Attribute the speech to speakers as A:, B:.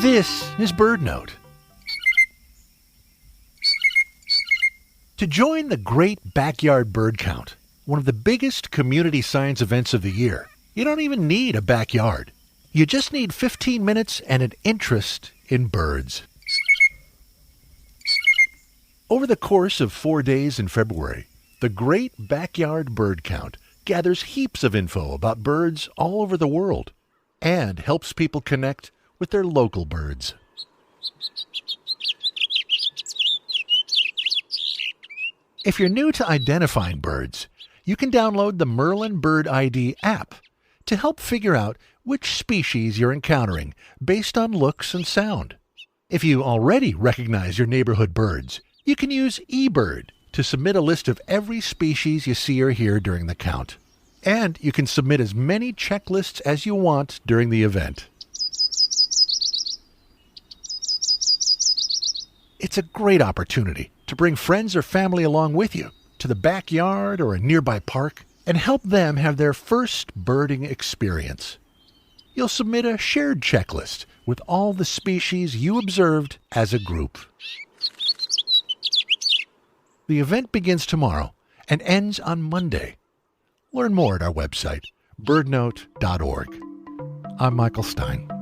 A: This is BirdNote. To join the Great Backyard Bird Count, one of the biggest community science events of the year, you don't even need a backyard. You just need 15 minutes and an interest in birds. Over the course of 4 days in February, the Great Backyard Bird Count gathers heaps of info about birds all over the world and helps people connect with their local birds. If you're new to identifying birds, you can download the Merlin Bird ID app to help figure out which species you're encountering based on looks and sound. If you already recognize your neighborhood birds, you can use eBird to submit a list of every species you see or hear during the count. And you can submit as many checklists as you want during the event. It's a great opportunity to bring friends or family along with you to the backyard or a nearby park and help them have their first birding experience. You'll submit a shared checklist with all the species you observed as a group. The event begins tomorrow and ends on Monday. Learn more at our website, birdnote.org. I'm Michael Stein.